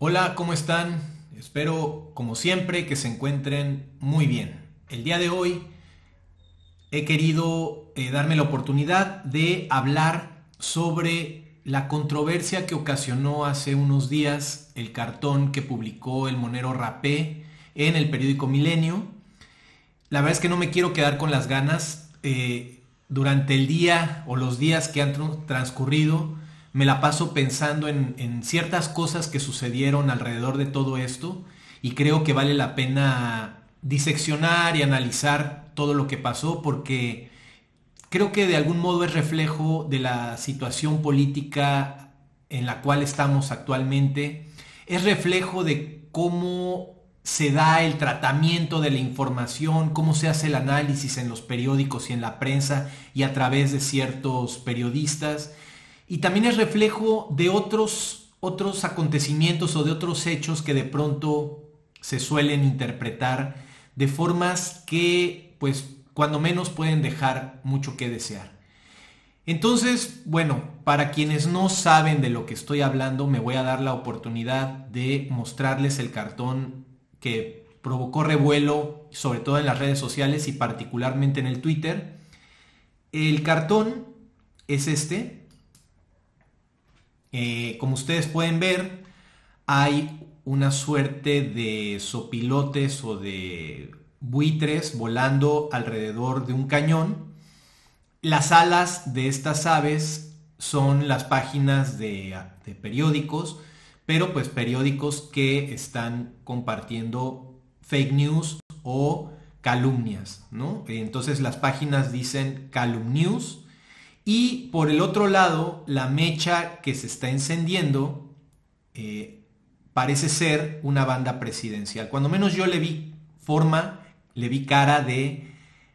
Hola, ¿cómo están? Espero, como siempre, que se encuentren muy bien. El día de hoy he querido darme la oportunidad de hablar sobre la controversia que ocasionó hace unos días el cartón que publicó el monero Rapé en el periódico Milenio. La verdad es que no me quiero quedar con las ganas. Durante el día o los días que han transcurrido, me la paso pensando en ciertas cosas que sucedieron alrededor de todo esto y creo que vale la pena diseccionar y analizar todo lo que pasó porque creo que de algún modo es reflejo de la situación política en la cual estamos actualmente, es reflejo de cómo se da el tratamiento de la información, cómo se hace el análisis en los periódicos y en la prensa y a través de ciertos periodistas. Y también es reflejo de otros acontecimientos o de otros hechos que de pronto se suelen interpretar de formas que, pues, cuando menos pueden dejar mucho que desear. Entonces, bueno, para quienes no saben de lo que estoy hablando, me voy a dar la oportunidad de mostrarles el cartón que provocó revuelo, sobre todo en las redes sociales y particularmente en el Twitter. El cartón es este. Como ustedes pueden ver, hay una suerte de sopilotes o de buitres volando alrededor de un cañón. Las alas de estas aves son las páginas de periódicos, pero pues periódicos que están compartiendo fake news o calumnias, ¿no? Entonces las páginas dicen Calum News y por el otro lado la mecha que se está encendiendo parece ser una banda presidencial. Cuando menos yo le vi forma, le vi cara de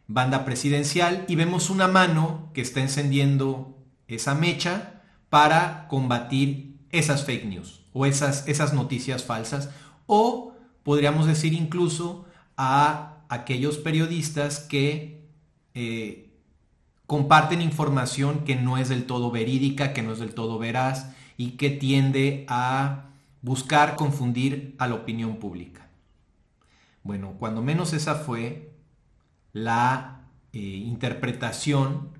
banda presidencial y vemos una mano que está encendiendo esa mecha para combatir esas fake news o esas noticias falsas o podríamos decir incluso a aquellos periodistas que comparten información que no es del todo verídica, que no es del todo veraz y que tiende a buscar confundir a la opinión pública. Bueno, cuando menos esa fue la interpretación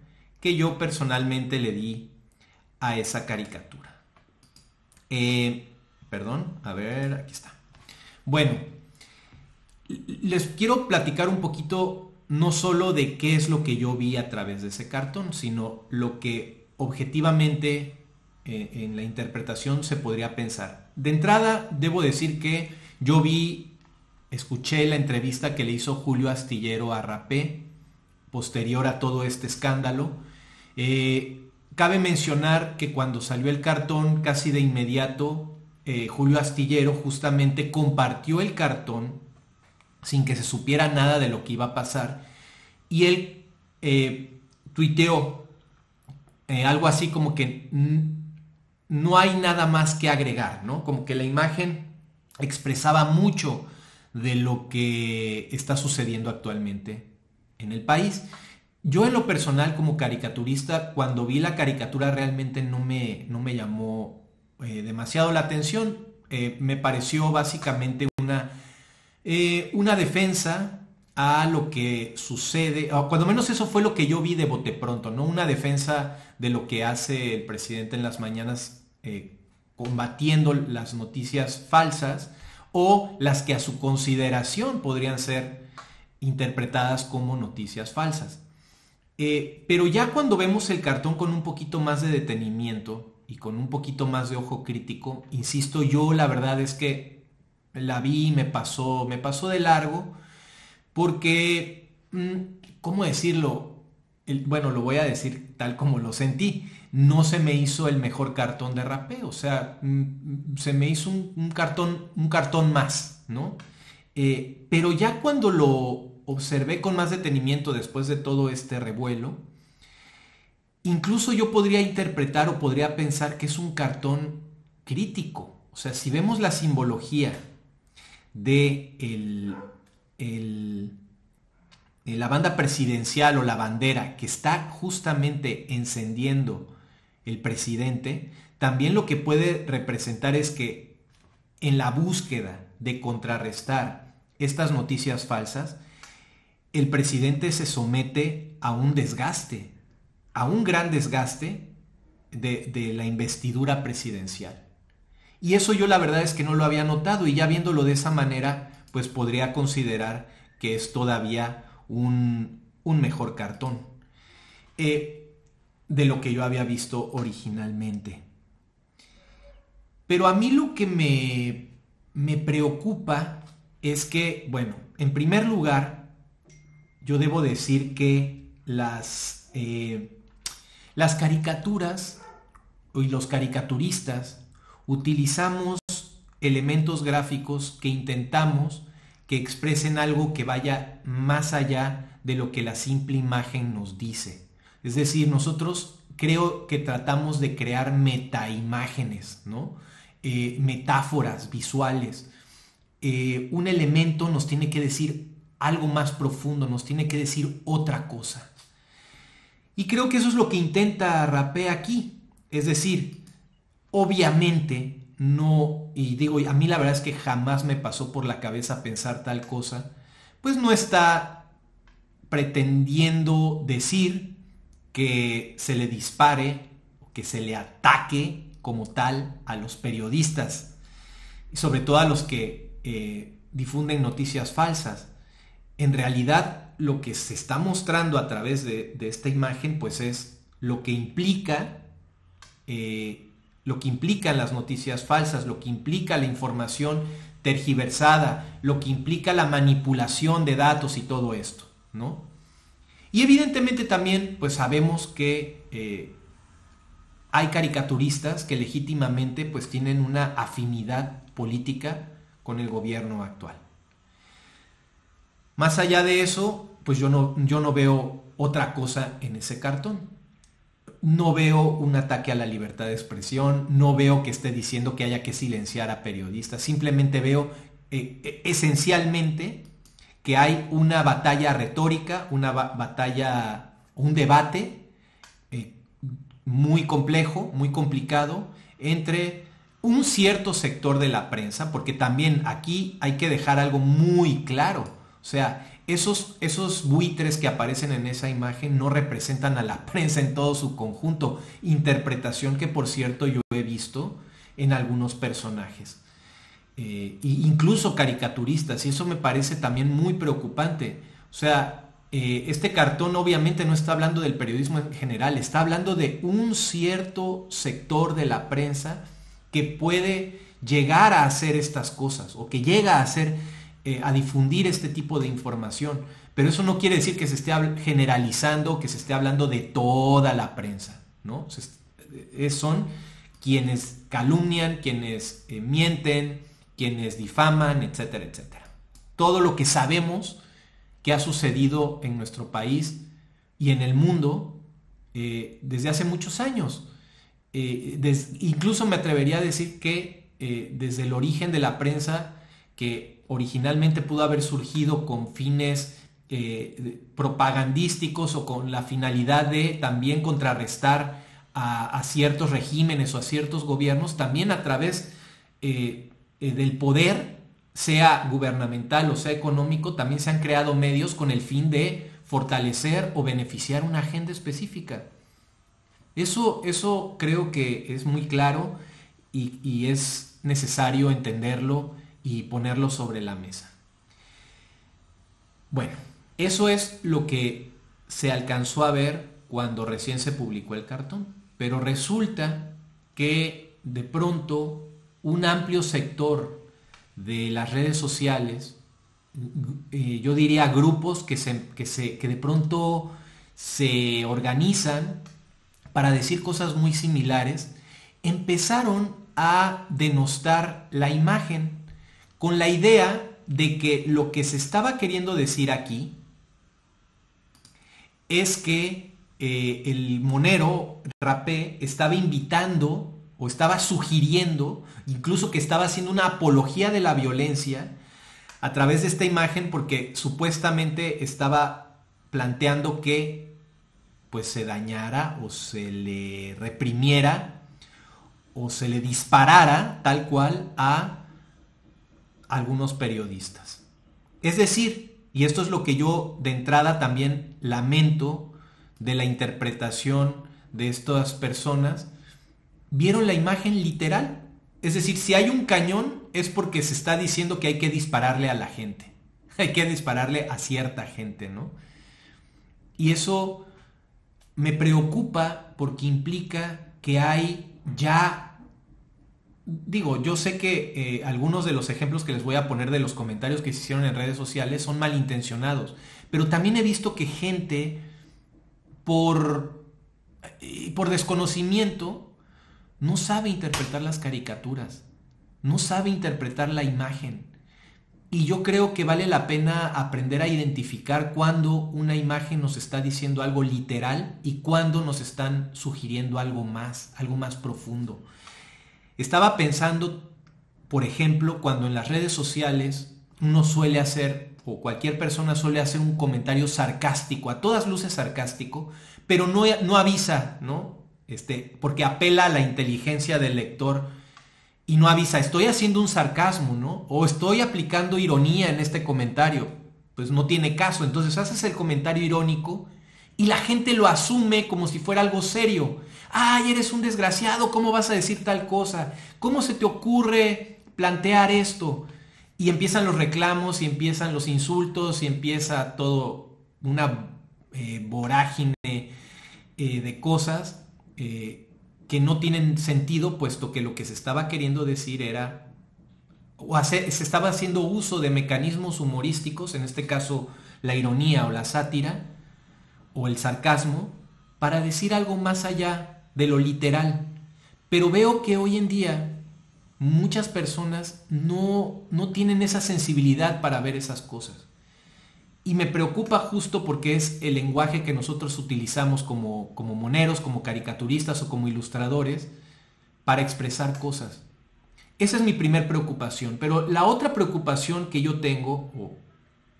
que yo personalmente le di a esa caricatura. Perdón, a ver, aquí está. Bueno, les quiero platicar un poquito no solo de qué es lo que yo vi a través de ese cartón, sino lo que objetivamente en la interpretación se podría pensar. De entrada, debo decir que yo escuché la entrevista que le hizo Julio Astillero a Rapé posterior a todo este escándalo. Cabe mencionar que cuando salió el cartón, casi de inmediato, Julio Astillero justamente compartió el cartón sin que se supiera nada de lo que iba a pasar y él tuiteó algo así como que no hay nada más que agregar, ¿no? Como que la imagen expresaba mucho de lo que está sucediendo actualmente en el país. Yo en lo personal como caricaturista, cuando vi la caricatura realmente no me llamó demasiado la atención. Me pareció básicamente una defensa a lo que sucede, o cuando menos eso fue lo que yo vi de bote pronto, ¿no? Una defensa de lo que hace el presidente en las mañanas combatiendo las noticias falsas o las que a su consideración podrían ser interpretadas como noticias falsas. Pero ya cuando vemos el cartón con un poquito más de detenimiento y con un poquito más de ojo crítico, insisto, yo la verdad es que la vi y me pasó de largo porque, ¿cómo decirlo? Bueno, lo voy a decir tal como lo sentí. No se me hizo el mejor cartón de Rapé, o sea, se me hizo un cartón más, ¿no? Pero ya cuando lo observé con más detenimiento después de todo este revuelo, incluso yo podría interpretar o podría pensar que es un cartón crítico. O sea, si vemos la simbología de la banda presidencial o la bandera que está justamente encendiendo el presidente, también lo que puede representar es que en la búsqueda de contrarrestar estas noticias falsas, el presidente se somete a un desgaste, a un gran desgaste de la investidura presidencial. Y eso yo la verdad es que no lo había notado, y ya viéndolo de esa manera, pues podría considerar que es todavía un mejor cartón de lo que yo había visto originalmente. Pero a mí lo que me preocupa es que, bueno, en primer lugar, yo debo decir que las caricaturas y los caricaturistas utilizamos elementos gráficos que intentamos que expresen algo que vaya más allá de lo que la simple imagen nos dice. Es decir, nosotros creo que tratamos de crear metaimágenes, ¿no? Metáforas visuales. Un elemento nos tiene que decir algo más profundo, nos tiene que decir otra cosa. Y creo que eso es lo que intenta Rapé aquí. Es decir, obviamente no, y digo, a mí la verdad es que jamás me pasó por la cabeza pensar tal cosa, pues no está pretendiendo decir que se le dispare, que se le ataque como tal a los periodistas, y sobre todo a los que difunden noticias falsas. En realidad, lo que se está mostrando a través de esta imagen, pues es lo que implican las noticias falsas, lo que implica la información tergiversada, lo que implica la manipulación de datos y todo esto, ¿no? Y evidentemente también, pues sabemos que hay caricaturistas que legítimamente pues tienen una afinidad política con el gobierno actual. Más allá de eso, pues yo no veo otra cosa en ese cartón. No veo un ataque a la libertad de expresión, no veo que esté diciendo que haya que silenciar a periodistas, simplemente veo esencialmente que hay una batalla retórica, un debate muy complejo, muy complicado entre un cierto sector de la prensa, porque también aquí hay que dejar algo muy claro. O sea, esos buitres que aparecen en esa imagen no representan a la prensa en todo su conjunto. Interpretación que, por cierto, yo he visto en algunos personajes. Incluso caricaturistas, y eso me parece también muy preocupante. O sea, este cartón obviamente no está hablando del periodismo en general, está hablando de un cierto sector de la prensa que puede llegar a hacer estas cosas, o que llega a hacer, a difundir este tipo de información. Pero eso no quiere decir que se esté generalizando, que se esté hablando de toda la prensa, ¿no? Son quienes calumnian, quienes mienten, quienes difaman, etcétera, etcétera. Todo lo que sabemos que ha sucedido en nuestro país y en el mundo desde hace muchos años. Incluso me atrevería a decir que desde el origen de la prensa, que originalmente pudo haber surgido con fines propagandísticos o con la finalidad de también contrarrestar a ciertos regímenes o a ciertos gobiernos, también a través del poder, sea gubernamental o sea económico, también se han creado medios con el fin de fortalecer o beneficiar una agenda específica. Eso creo que es muy claro y es necesario entenderlo y ponerlo sobre la mesa. Bueno, eso es lo que se alcanzó a ver cuando recién se publicó el cartón, pero resulta que de pronto un amplio sector de las redes sociales, yo diría grupos que de pronto se organizan para decir cosas muy similares, empezaron a denostar la imagen con la idea de que lo que se estaba queriendo decir aquí es que el monero Rapé estaba invitando o estaba sugiriendo, incluso que estaba haciendo una apología de la violencia a través de esta imagen, porque supuestamente estaba planteando que pues se dañara o se le reprimiera o se le disparara tal cual a algunos periodistas. Es decir, y esto es lo que yo de entrada también lamento de la interpretación de estas personas, vieron la imagen literal. Es decir, si hay un cañón es porque se está diciendo que hay que dispararle a la gente. Hay que dispararle a cierta gente, ¿no? Y eso me preocupa porque implica que hay ya... Digo, yo sé que algunos de los ejemplos que les voy a poner de los comentarios que se hicieron en redes sociales son malintencionados, pero también he visto que gente por desconocimiento no sabe interpretar las caricaturas, no sabe interpretar la imagen. Y yo creo que vale la pena aprender a identificar cuándo una imagen nos está diciendo algo literal y cuándo nos están sugiriendo algo más profundo. Estaba pensando, por ejemplo, cuando en las redes sociales uno suele hacer, o cualquier persona suele hacer un comentario sarcástico, a todas luces sarcástico, pero no avisa, ¿no? Porque apela a la inteligencia del lector y no avisa, estoy haciendo un sarcasmo, ¿no? O estoy aplicando ironía en este comentario. Pues no tiene caso. Entonces haces el comentario irónico y la gente lo asume como si fuera algo serio. ¡Ay, eres un desgraciado! ¿Cómo vas a decir tal cosa? ¿Cómo se te ocurre plantear esto? Y empiezan los reclamos y empiezan los insultos y empieza todo una vorágine de cosas que no tienen sentido, puesto que lo que se estaba queriendo decir era, se estaba haciendo uso de mecanismos humorísticos, en este caso la ironía o la sátira o el sarcasmo, para decir algo más allá de lo literal. Pero veo que hoy en día muchas personas no tienen esa sensibilidad para ver esas cosas. Y me preocupa justo porque es el lenguaje que nosotros utilizamos como moneros, como caricaturistas o como ilustradores para expresar cosas. Esa es mi primer preocupación. Pero la otra preocupación que yo tengo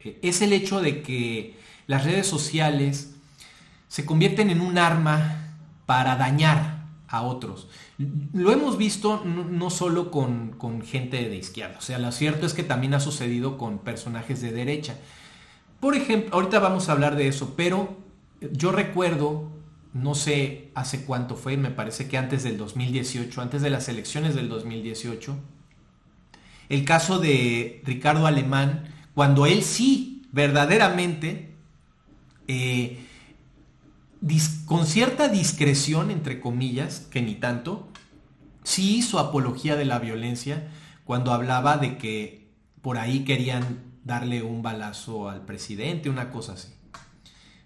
es el hecho de que las redes sociales se convierten en un arma para dañar a otros. Lo hemos visto no solo con gente de izquierda. O sea, lo cierto es que también ha sucedido con personajes de derecha. Por ejemplo, ahorita vamos a hablar de eso, pero yo recuerdo, no sé hace cuánto fue, me parece que antes del 2018, antes de las elecciones del 2018, el caso de Ricardo Alemán, cuando él sí, verdaderamente, con cierta discreción, entre comillas, que ni tanto, sí hizo apología de la violencia cuando hablaba de que por ahí querían darle un balazo al presidente, una cosa así.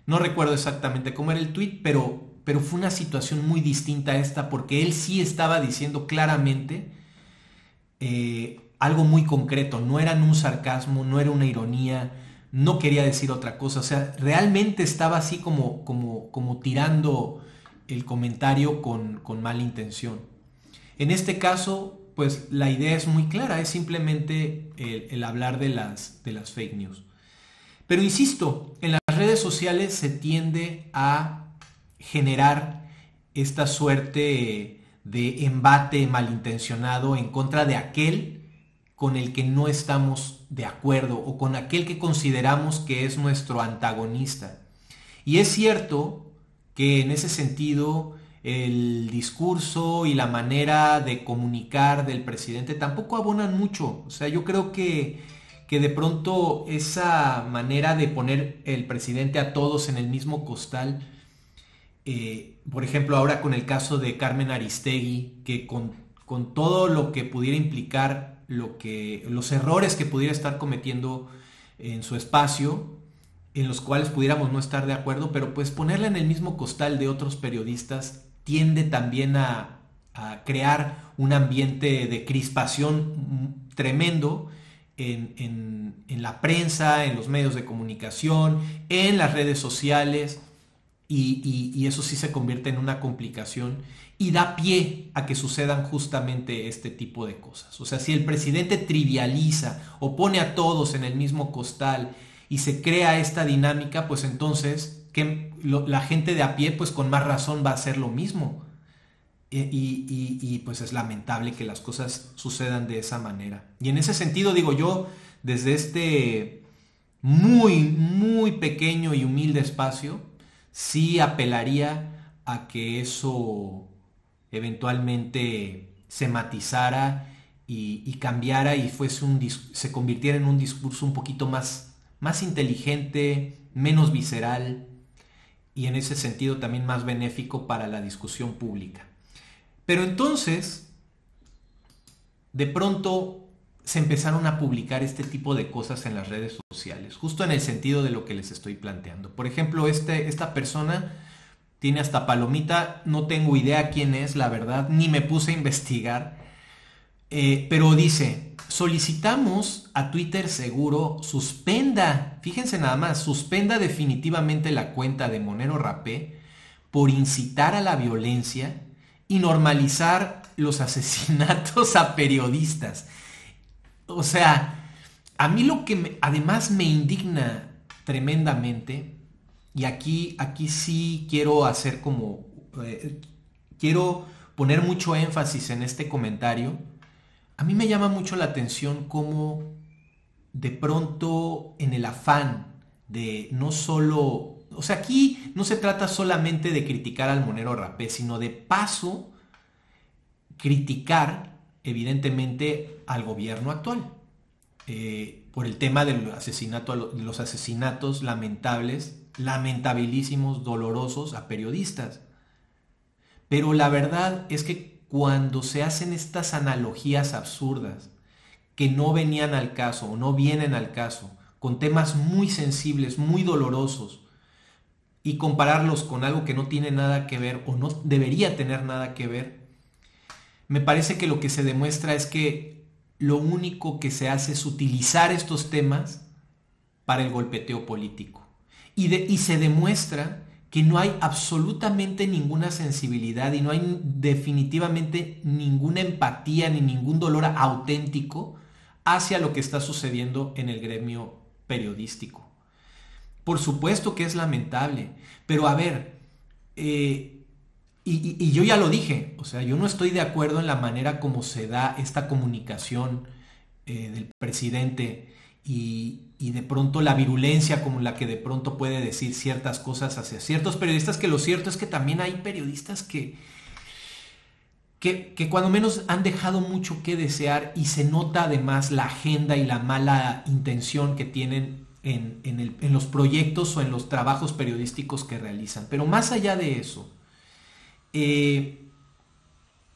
No recuerdo exactamente cómo era el tuit, pero fue una situación muy distinta a esta, porque él sí estaba diciendo claramente algo muy concreto. No era un sarcasmo, no era una ironía, no quería decir otra cosa. O sea, realmente estaba así como tirando el comentario con mala intención. En este caso, pues la idea es muy clara, es simplemente el hablar de las fake news. Pero insisto, en las redes sociales se tiende a generar esta suerte de embate malintencionado en contra de aquel con el que no estamos de acuerdo o con aquel que consideramos que es nuestro antagonista. Y es cierto que en ese sentido el discurso y la manera de comunicar del presidente tampoco abonan mucho. O sea, yo creo que de pronto esa manera de poner el presidente a todos en el mismo costal, por ejemplo, ahora con el caso de Carmen Aristegui, que con todo lo que pudiera implicar, los errores que pudiera estar cometiendo en su espacio, en los cuales pudiéramos no estar de acuerdo, pero pues ponerla en el mismo costal de otros periodistas tiende también a crear un ambiente de crispación tremendo en la prensa, en los medios de comunicación, en las redes sociales, y eso sí se convierte en una complicación y da pie a que sucedan justamente este tipo de cosas. O sea, si el presidente trivializa o pone a todos en el mismo costal y se crea esta dinámica, pues entonces la gente de a pie pues con más razón va a hacer lo mismo. Pues es lamentable que las cosas sucedan de esa manera. Y en ese sentido digo yo, desde este muy, muy pequeño y humilde espacio, sí apelaría a que eso eventualmente se matizara y cambiara y se convirtiera en un discurso un poquito más inteligente, menos visceral y en ese sentido también más benéfico para la discusión pública. Pero entonces, de pronto se empezaron a publicar este tipo de cosas en las redes sociales, justo en el sentido de lo que les estoy planteando. Por ejemplo, esta persona tiene hasta palomita, no tengo idea quién es, la verdad, ni me puse a investigar, pero dice, solicitamos a Twitter Seguro suspenda, fíjense nada más, suspenda definitivamente la cuenta de Monero Rapé por incitar a la violencia y normalizar los asesinatos a periodistas. O sea, a mí lo que además me indigna tremendamente, y aquí sí quiero hacer como, quiero poner mucho énfasis en este comentario, a mí me llama mucho la atención cómo de pronto en el afán de no solo, o sea, aquí no se trata solamente de criticar al Monero Rapé, sino de paso criticar evidentemente al gobierno actual por el tema del asesinato, de los asesinatos lamentabilísimos, dolorosos a periodistas. Pero la verdad es que cuando se hacen estas analogías absurdas que no venían al caso o no vienen al caso, con temas muy sensibles, muy dolorosos, y compararlos con algo que no tiene nada que ver o no debería tener nada que ver, me parece que lo que se demuestra es que lo único que se hace es utilizar estos temas para el golpeteo político. Y se demuestra que no hay absolutamente ninguna sensibilidad y no hay definitivamente ninguna empatía ni ningún dolor auténtico hacia lo que está sucediendo en el gremio periodístico. Por supuesto que es lamentable, pero a ver, y yo ya lo dije, o sea, yo no estoy de acuerdo en la manera como se da esta comunicación del presidente y de pronto la virulencia como la que de pronto puede decir ciertas cosas hacia ciertos periodistas, que lo cierto es que también hay periodistas que cuando menos han dejado mucho que desear y se nota además la agenda y la mala intención que tienen en los proyectos o en los trabajos periodísticos que realizan. Pero más allá de eso, en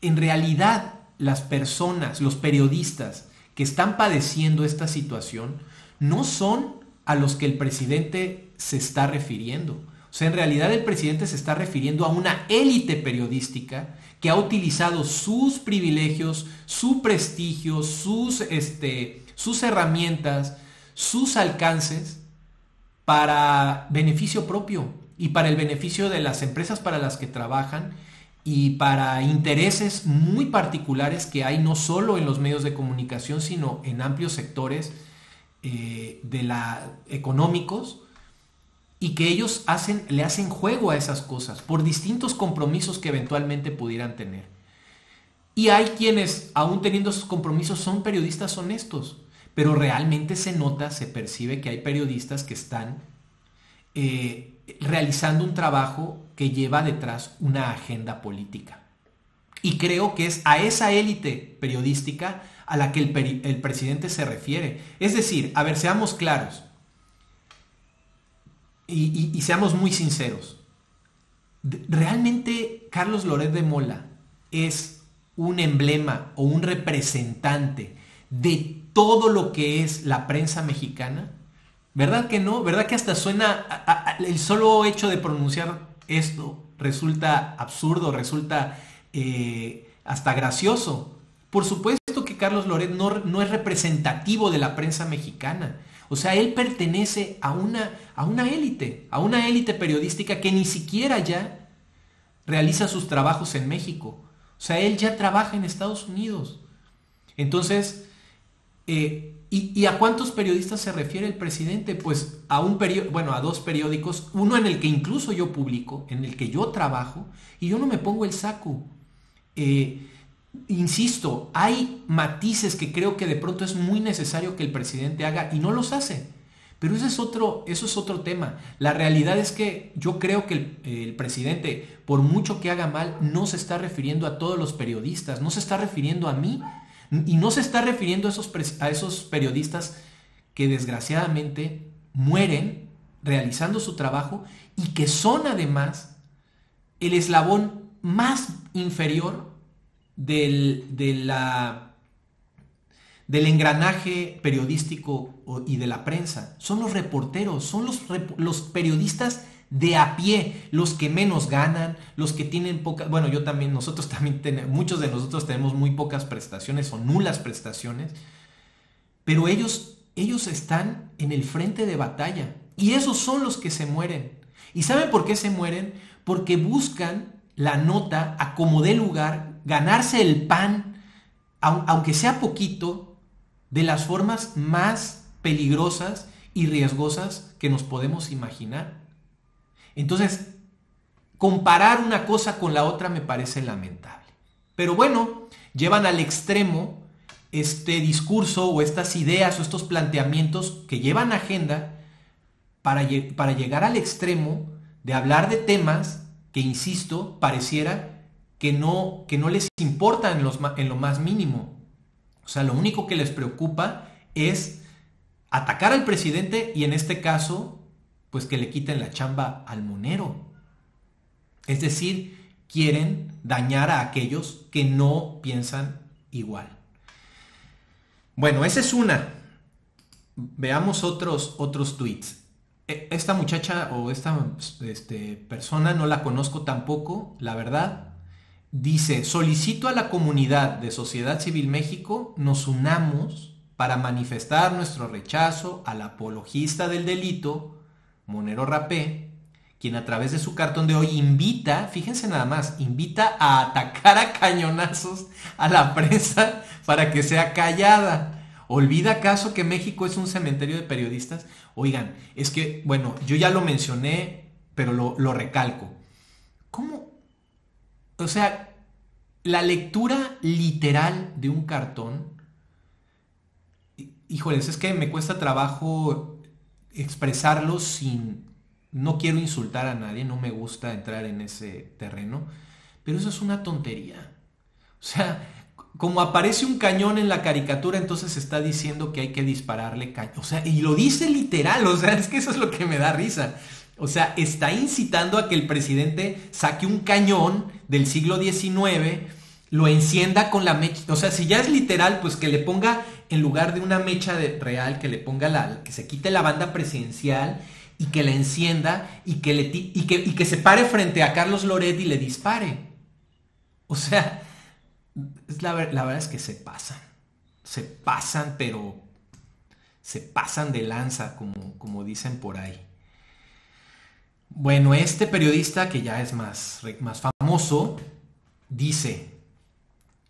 realidad las personas, los periodistas que están padeciendo esta situación no son a los que el presidente se está refiriendo. O sea, en realidad el presidente se está refiriendo a una élite periodística que ha utilizado sus privilegios, su prestigio, sus herramientas, sus alcances para beneficio propio y para el beneficio de las empresas para las que trabajan y para intereses muy particulares que hay no solo en los medios de comunicación, sino en amplios sectores económicos, y que ellos le hacen juego a esas cosas por distintos compromisos que eventualmente pudieran tener. Y hay quienes, aún teniendo esos compromisos, son periodistas honestos, pero realmente se nota, se percibe que hay periodistas que están realizando un trabajo que lleva detrás una agenda política. Y creo que es a esa élite periodística a la que el presidente se refiere. Es decir, a ver, seamos claros y seamos muy sinceros. ¿Realmente Carlos Loret de Mola es un emblema o un representante de todo lo que es la prensa mexicana? ¿Verdad que no? ¿Verdad que hasta suena, el solo hecho de pronunciar esto resulta absurdo, resulta hasta gracioso? Por supuesto que Carlos Loret no es representativo de la prensa mexicana. O sea, él pertenece a una élite periodística que ni siquiera ya realiza sus trabajos en México. O sea, él ya trabaja en Estados Unidos. Entonces, ¿y a cuántos periodistas se refiere el presidente? Pues a dos periódicos, uno en el que incluso yo publico, en el que yo trabajo, y yo no me pongo el saco. Eh, Insisto, hay matices que creo que de pronto es muy necesario que el presidente haga y no los hace. Pero eso es otro tema. La realidad es que yo creo que el presidente, por mucho que haga mal, no se está refiriendo a todos los periodistas, no se está refiriendo a mí y no se está refiriendo a esos periodistas que desgraciadamente mueren realizando su trabajo y que son además el eslabón más inferior del engranaje periodístico y de la prensa. Son los reporteros, son los periodistas de a pie, los que menos ganan, los que tienen pocas, bueno, nosotros también muchos de nosotros tenemos muy pocas prestaciones o nulas prestaciones, pero ellos están en el frente de batalla y esos son los que se mueren. ¿Y saben por qué se mueren? Porque buscan la nota a como dé lugar, ganarse el pan, aunque sea poquito, de las formas más peligrosas y riesgosas que nos podemos imaginar. Entonces, comparar una cosa con la otra me parece lamentable. Pero bueno, llevan al extremo este discurso o estas ideas o estos planteamientos que llevan agenda para llegar al extremo de hablar de temas que, insisto, pareciera que no les importa en lo más mínimo. O sea, lo único que les preocupa es atacar al presidente y en este caso, pues que le quiten la chamba al monero. Es decir, quieren dañar a aquellos que no piensan igual. Bueno, esa es una. Veamos otros tweets. Esta muchacha o esta persona no la conozco tampoco, la verdad. Dice, solicito a la comunidad de Sociedad Civil México nos unamos para manifestar nuestro rechazo al apologista del delito, Monero Rapé, quien a través de su cartón de hoy invita, fíjense nada más, invita a atacar a cañonazos a la prensa para que sea callada. ¿Olvida acaso que México es un cementerio de periodistas? Oigan, es que, bueno, yo ya lo mencioné, pero lo recalco. ¿Cómo? O sea, la lectura literal de un cartón, híjoles, es que me cuesta trabajo expresarlo no quiero insultar a nadie, no me gusta entrar en ese terreno, pero eso es una tontería. O sea, como aparece un cañón en la caricatura, entonces está diciendo que hay que dispararle cañón. O sea, y lo dice literal, o sea, es que eso es lo que me da risa. O sea, está incitando a que el presidente saque un cañón del siglo XIX, lo encienda con la mecha. O sea, si ya es literal, pues que le ponga, en lugar de una mecha real, que le ponga que se quite la banda presidencial y que la encienda y que se pare frente a Carlos Loret y le dispare. O sea, la verdad es que se pasan, pero se pasan de lanza, como dicen por ahí. Bueno, este periodista que ya es más famoso, dice,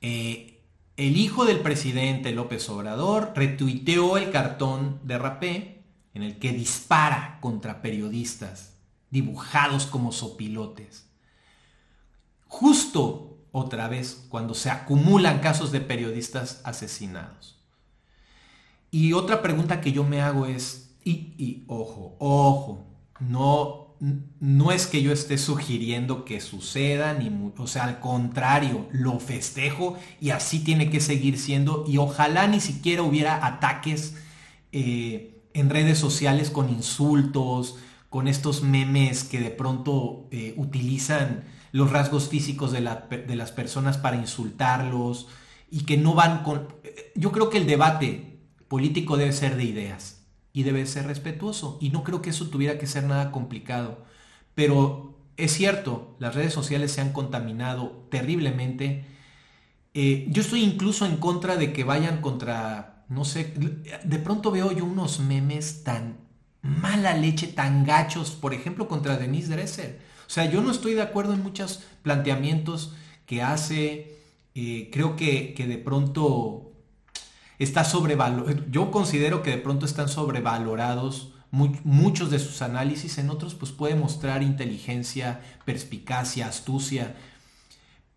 el hijo del presidente López Obrador retuiteó el cartón de Rapé en el que dispara contra periodistas dibujados como sopilotes. Justo otra vez cuando se acumulan casos de periodistas asesinados. Y otra pregunta que yo me hago es, ojo, no es que yo esté sugiriendo que suceda, o sea, al contrario, lo festejo y así tiene que seguir siendo y ojalá ni siquiera hubiera ataques en redes sociales con insultos, con estos memes que de pronto utilizan los rasgos físicos de las personas para insultarlos y que no van con... Yo creo que el debate político debe ser de ideas y debe ser respetuoso y no creo que eso tuviera que ser nada complicado, pero es cierto, las redes sociales se han contaminado terriblemente. Yo estoy incluso en contra de que vayan contra, no sé, de pronto veo yo unos memes tan mala leche, tan gachos, por ejemplo contra Denise Dresser. O sea, yo no estoy de acuerdo en muchos planteamientos que hace, creo que de pronto está sobrevalorado. Yo considero que de pronto están sobrevalorados muchos de sus análisis, en otros pues puede mostrar inteligencia, perspicacia, astucia,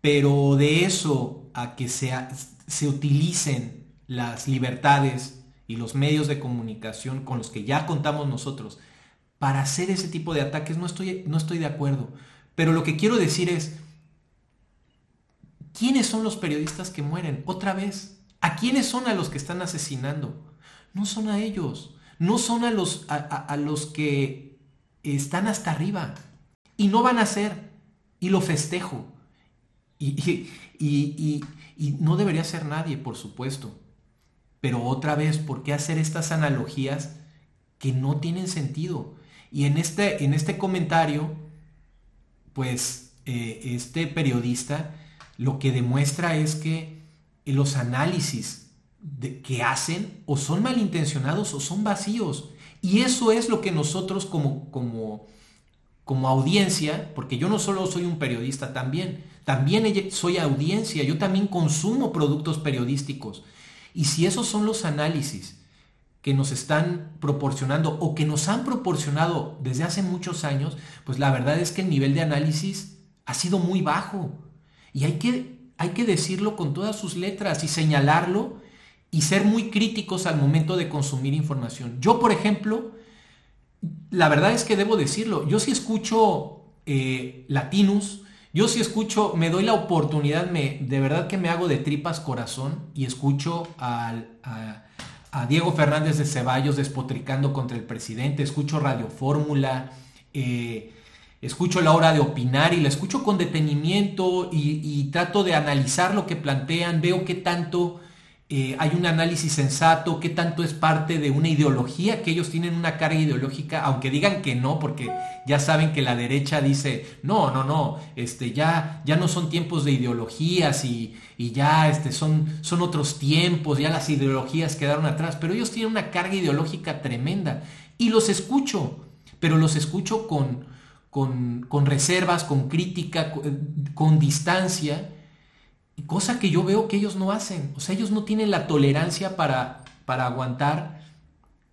Pero de eso a que se utilicen las libertades y los medios de comunicación con los que ya contamos nosotros para hacer ese tipo de ataques, no estoy de acuerdo. Pero lo que quiero decir es, ¿quiénes son los periodistas que mueren? Otra vez, ¿a quiénes son a los que están asesinando? No son a ellos, no son a los que están hasta arriba. Y no van a ser, y lo festejo. Y no debería ser nadie, por supuesto. Pero otra vez, ¿por qué hacer estas analogías que no tienen sentido? Y en este comentario, pues este periodista lo que demuestra es que los análisis que hacen o son malintencionados o son vacíos. Y eso es lo que nosotros como audiencia, porque yo no solo soy un periodista, también soy audiencia, yo también consumo productos periodísticos. Y si esos son los análisis que nos están proporcionando o que nos han proporcionado desde hace muchos años, pues la verdad es que el nivel de análisis ha sido muy bajo. Y hay que decirlo con todas sus letras y señalarlo y ser muy críticos al momento de consumir información. Yo, por ejemplo, la verdad es que debo decirlo, yo sí escucho Latinus, yo sí escucho, me doy la oportunidad, de verdad que me hago de tripas corazón y escucho a Diego Fernández de Ceballos despotricando contra el presidente, escucho Radio Fórmula, escucho La Hora de Opinar y la escucho con detenimiento y trato de analizar lo que plantean, veo qué tanto hay un análisis sensato, qué tanto es parte de una ideología, que ellos tienen una carga ideológica, aunque digan que no, porque ya saben que la derecha dice, no, ya no son tiempos de ideologías y ya son otros tiempos, ya las ideologías quedaron atrás, pero ellos tienen una carga ideológica tremenda y los escucho, pero los escucho con reservas, con crítica, con distancia. Cosa que yo veo que ellos no hacen. O sea, ellos no tienen la tolerancia para aguantar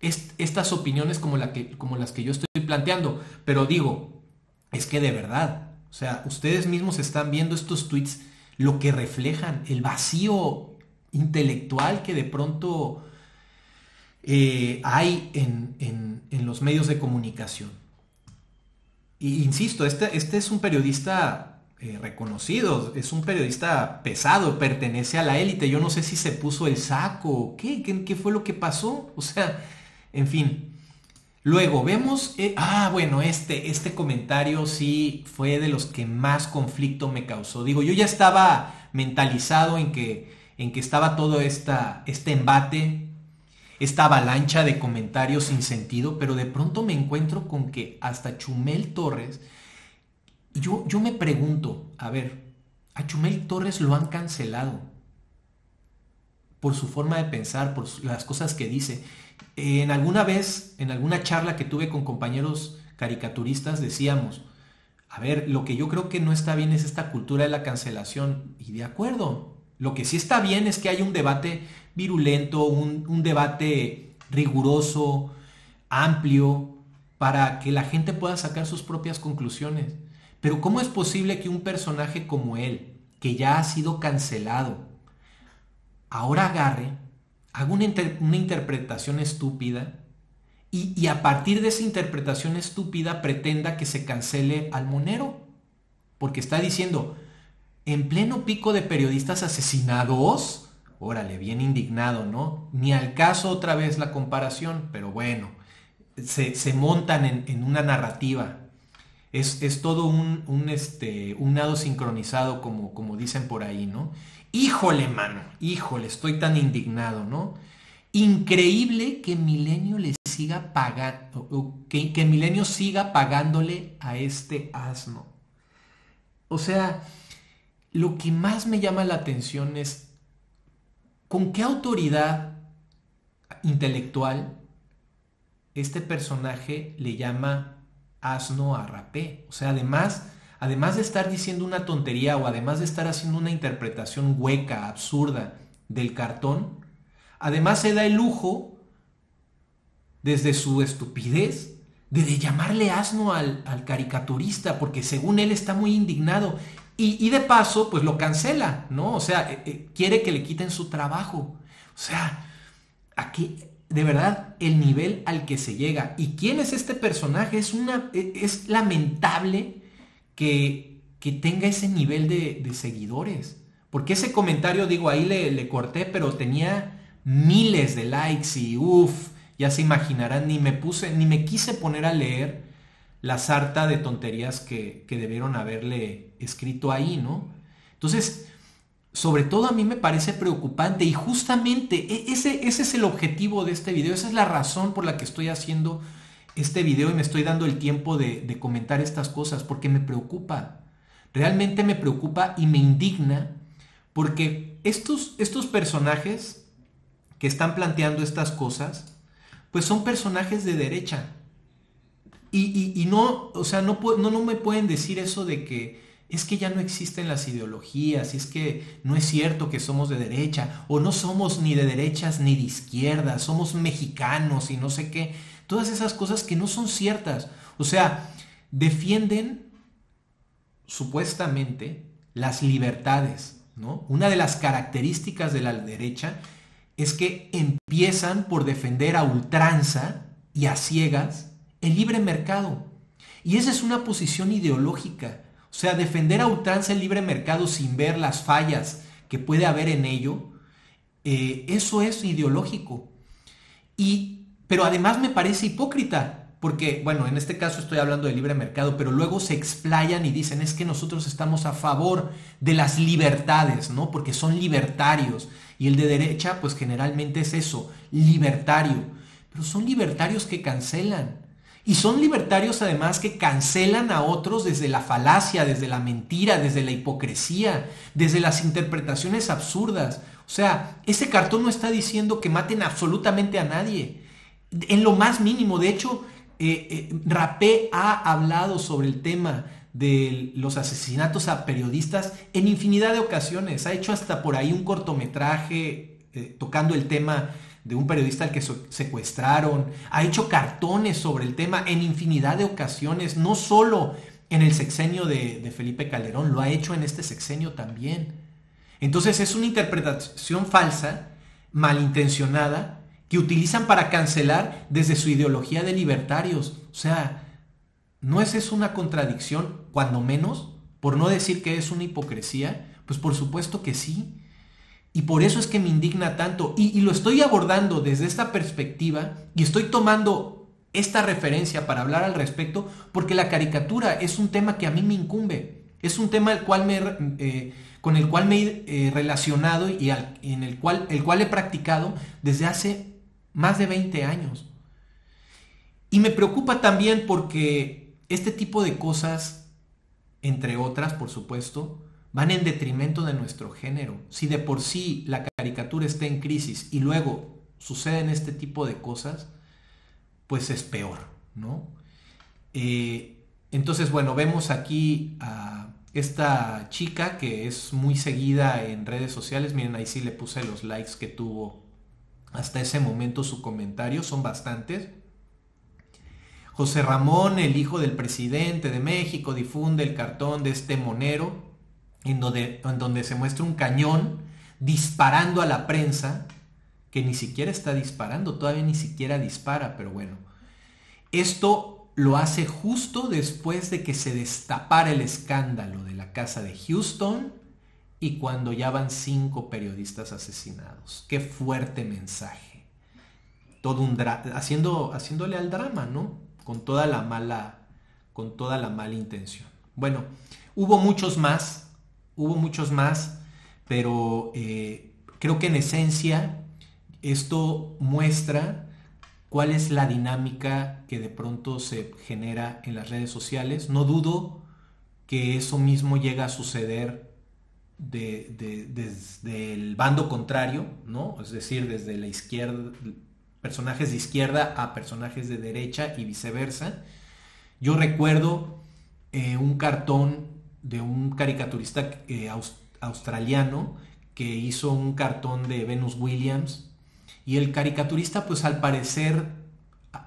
estas opiniones como las que yo estoy planteando. Pero digo, es que de verdad, o sea, ustedes mismos están viendo estos tweets, lo que reflejan, el vacío intelectual que de pronto hay en los medios de comunicación. Y insisto, este es un periodista reconocido, es un periodista pesado, pertenece a la élite. Yo no sé si se puso el saco, ¿qué fue lo que pasó? O sea, en fin. Luego vemos, bueno, este comentario sí fue de los que más conflicto me causó. Digo, yo ya estaba mentalizado en que estaba todo este embate, esta avalancha de comentarios sin sentido, pero de pronto me encuentro con que hasta Chumel Torres, yo me pregunto, a ver, a Chumel Torres lo han cancelado por su forma de pensar, por las cosas que dice. En alguna charla que tuve con compañeros caricaturistas, decíamos, a ver, lo que yo creo que no está bien es esta cultura de la cancelación. Y de acuerdo, lo que sí está bien es que haya un debate virulento, un debate riguroso, amplio, para que la gente pueda sacar sus propias conclusiones. Pero ¿cómo es posible que un personaje como él, que ya ha sido cancelado, ahora haga una interpretación estúpida y a partir de esa interpretación estúpida pretenda que se cancele al monero? Porque está diciendo, en pleno pico de periodistas asesinados, órale, bien indignado, ¿no? Ni al caso otra vez la comparación, pero bueno, se montan en una narrativa. Es todo un nado sincronizado, como dicen por ahí, ¿no? Híjole, mano, híjole, estoy tan indignado, ¿no? Increíble que Milenio le siga pagando, que Milenio siga pagándole a este asno. O sea, lo que más me llama la atención es con qué autoridad intelectual este personaje le llama asno a Rapé. O sea, además de estar diciendo una tontería o además de estar haciendo una interpretación hueca, absurda del cartón, además se da el lujo, desde su estupidez, de llamarle asno al caricaturista, porque según él está muy indignado. Y de paso, pues lo cancela, ¿no? O sea, quiere que le quiten su trabajo. O sea, aquí, de verdad, el nivel al que se llega. ¿Y quién es este personaje? Es lamentable que tenga ese nivel de seguidores. Porque ese comentario, digo, ahí le corté, pero tenía miles de likes y uff, ya se imaginarán, ni me quise poner a leer la sarta de tonterías que debieron haberle escrito ahí, ¿no? Entonces, sobre todo a mí me parece preocupante y justamente ese es el objetivo de este video, esa es la razón por la que estoy haciendo este video y me estoy dando el tiempo de comentar estas cosas, porque me preocupa, realmente me preocupa y me indigna, porque estos personajes que están planteando estas cosas, pues son personajes de derecha. Y no, o sea, no me pueden decir eso de que es que ya no existen las ideologías, y es que no es cierto que somos de derecha, o no somos ni de derechas ni de izquierdas, somos mexicanos y no sé qué. Todas esas cosas que no son ciertas. O sea, defienden supuestamente las libertades, ¿no? Una de las características de la derecha es que empiezan por defender a ultranza y a ciegas el libre mercado. Y esa es una posición ideológica. O sea, defender a ultranza el libre mercado sin ver las fallas que puede haber en ello, eso es ideológico. Pero además me parece hipócrita, porque, bueno, en este caso estoy hablando de libre mercado, pero luego se explayan y dicen, es que nosotros estamos a favor de las libertades, ¿no? Porque son libertarios. Y el de derecha, pues generalmente es eso, libertario. Pero son libertarios que cancelan. Y son libertarios además que cancelan a otros desde la falacia, desde la mentira, desde la hipocresía, desde las interpretaciones absurdas. O sea, ese cartón no está diciendo que maten absolutamente a nadie, en lo más mínimo. De hecho, Rapé ha hablado sobre el tema de los asesinatos a periodistas en infinidad de ocasiones. Ha hecho hasta por ahí un cortometraje tocando el tema de un periodista al que secuestraron. Ha hecho cartones sobre el tema en infinidad de ocasiones, no solo en el sexenio de Felipe Calderón, lo ha hecho en este sexenio también. Entonces es una interpretación falsa, malintencionada, que utilizan para cancelar desde su ideología de libertarios. O sea, ¿no es eso una contradicción, cuando menos? Por no decir que es una hipocresía, pues por supuesto que sí. Y por eso es que me indigna tanto. Y lo estoy abordando desde esta perspectiva y estoy tomando esta referencia para hablar al respecto, porque la caricatura es un tema que a mí me incumbe. Es un tema con el cual me he relacionado y el cual he practicado desde hace más de 20 años. Y me preocupa también porque este tipo de cosas, entre otras, por supuesto, van en detrimento de nuestro género. Si de por sí la caricatura está en crisis y luego suceden este tipo de cosas, pues es peor, ¿no? Entonces, bueno, vemos aquí a esta chica que es muy seguida en redes sociales. Miren, ahí sí le puse los likes que tuvo hasta ese momento su comentario, son bastantes. José Ramón, el hijo del presidente de México, difunde el cartón de este monero en donde se muestra un cañón disparando a la prensa, que ni siquiera está disparando, todavía ni siquiera dispara, pero bueno. Esto lo hace justo después de que se destapara el escándalo de la casa de Houston y cuando ya van 5 periodistas asesinados. Qué fuerte mensaje. Todo un haciéndole al drama, ¿no? Con toda la mala intención. Bueno, hubo muchos más, pero creo que en esencia esto muestra cuál es la dinámica que de pronto se genera en las redes sociales. No dudo que eso mismo llega a suceder desde el bando contrario, ¿no? Es decir, desde la izquierda, personajes de izquierda a personajes de derecha y viceversa. Yo recuerdo un cartón de un caricaturista australiano que hizo un cartón de Venus Williams, y el caricaturista, pues al parecer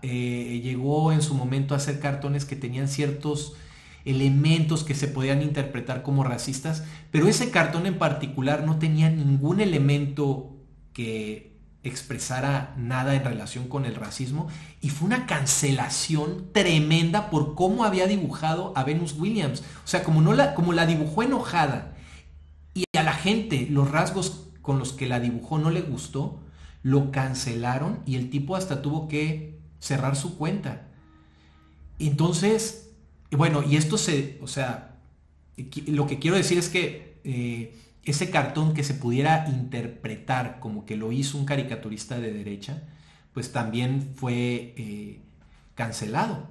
llegó en su momento a hacer cartones que tenían ciertos elementos que se podían interpretar como racistas, pero ese cartón en particular no tenía ningún elemento que expresara nada en relación con el racismo, y fue una cancelación tremenda por cómo había dibujado a Venus Williams. O sea, como la dibujó enojada y a la gente los rasgos con los que la dibujó no le gustó, lo cancelaron y el tipo hasta tuvo que cerrar su cuenta. Entonces, bueno, y esto o sea, lo que quiero decir es que ese cartón que se pudiera interpretar como que lo hizo un caricaturista de derecha, pues también fue cancelado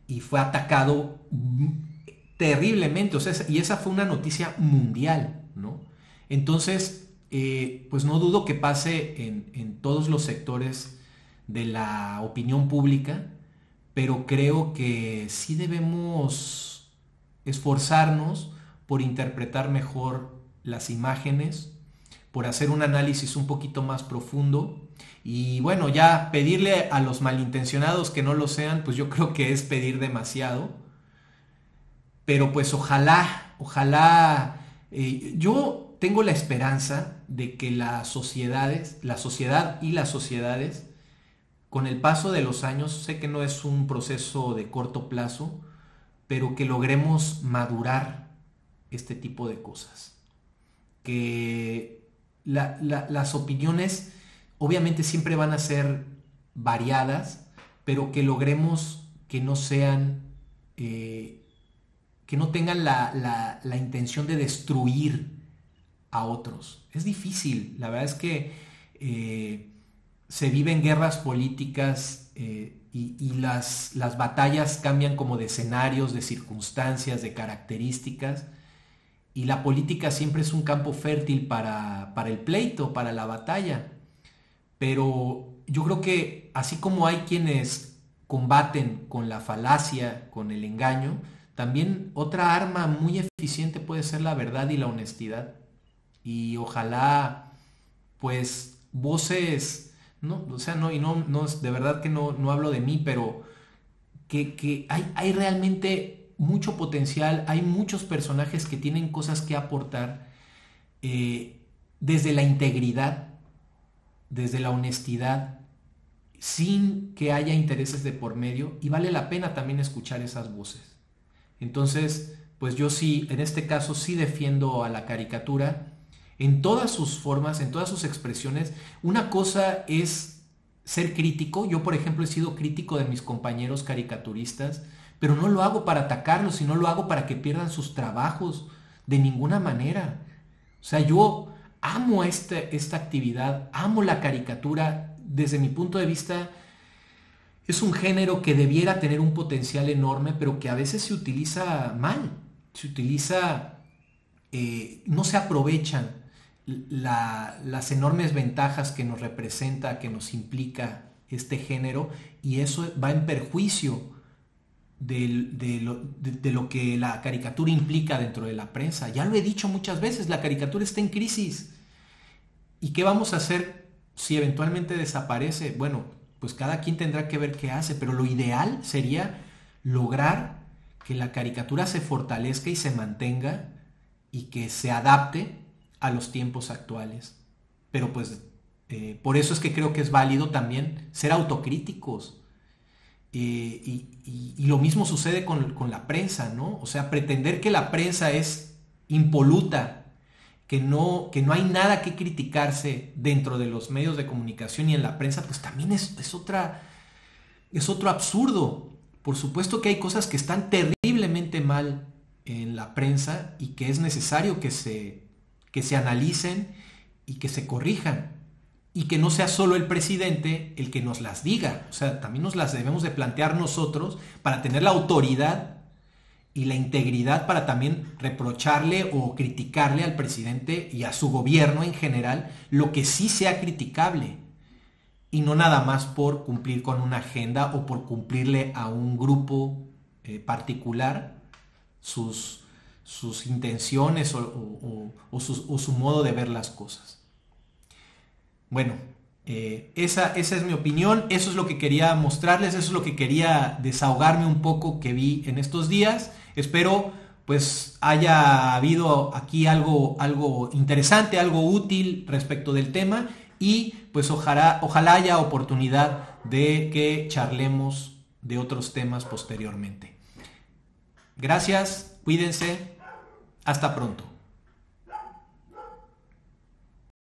y fue atacado terriblemente. O sea, y esa fue una noticia mundial, ¿no? Entonces, pues no dudo que pase en todos los sectores de la opinión pública, pero creo que sí debemos esforzarnos por interpretar mejor las imágenes, por hacer un análisis un poquito más profundo. Y bueno, ya pedirle a los malintencionados que no lo sean, pues yo creo que es pedir demasiado. Pero pues ojalá, yo tengo la esperanza de que la sociedad y las sociedades, con el paso de los años, sé que no es un proceso de corto plazo, pero que logremos madurar este tipo de cosas. Que las opiniones obviamente siempre van a ser variadas, pero que logremos que no sean, que no tengan la intención de destruir a otros. Es difícil, la verdad es que se viven guerras políticas y las batallas cambian como de escenarios, de circunstancias, de características, y la política siempre es un campo fértil para el pleito, para la batalla. Pero yo creo que así como hay quienes combaten con la falacia, con el engaño, también otra arma muy eficiente puede ser la verdad y la honestidad. Y ojalá, pues, voces, no, o sea, no, y no, de verdad que no hablo de mí, pero que hay realmente mucho potencial, hay muchos personajes que tienen cosas que aportar, desde la integridad, desde la honestidad, sin que haya intereses de por medio, y vale la pena también escuchar esas voces. Entonces, pues yo sí, en este caso sí defiendo a la caricatura en todas sus formas, en todas sus expresiones. Una cosa es ser crítico. Yo, por ejemplo, he sido crítico de mis compañeros caricaturistas, pero no lo hago para atacarlos, sino lo hago para que pierdan sus trabajos, de ninguna manera. O sea, yo amo esta actividad, amo la caricatura. Desde mi punto de vista, es un género que debiera tener un potencial enorme, pero que a veces se utiliza mal, se utiliza, no se aprovechan las enormes ventajas que nos representa, que nos implica este género, y eso va en perjuicio de lo que la caricatura implica dentro de la prensa. Ya lo he dicho muchas veces, la caricatura está en crisis. ¿Y qué vamos a hacer si eventualmente desaparece? Bueno, pues cada quien tendrá que ver qué hace, pero lo ideal sería lograr que la caricatura se fortalezca y se mantenga y que se adapte a los tiempos actuales. Pero pues por eso es que creo que es válido también ser autocríticos. Y lo mismo sucede con la prensa, ¿no? O sea, pretender que la prensa es impoluta, que no hay nada que criticarse dentro de los medios de comunicación y en la prensa, pues también es otro absurdo. Por supuesto que hay cosas que están terriblemente mal en la prensa y que es necesario que se analicen y que se corrijan. Y que no sea solo el presidente el que nos las diga. O sea, también nos las debemos de plantear nosotros para tener la autoridad y la integridad para también reprocharle o criticarle al presidente y a su gobierno en general lo que sí sea criticable, y no nada más por cumplir con una agenda o por cumplirle a un grupo particular sus intenciones o su modo de ver las cosas. Bueno, Esa es mi opinión, eso es lo que quería mostrarles, eso es lo que quería desahogarme un poco que vi en estos días. Espero pues haya habido aquí algo interesante, algo útil respecto del tema y pues ojalá haya oportunidad de que charlemos de otros temas posteriormente. Gracias, cuídense, hasta pronto.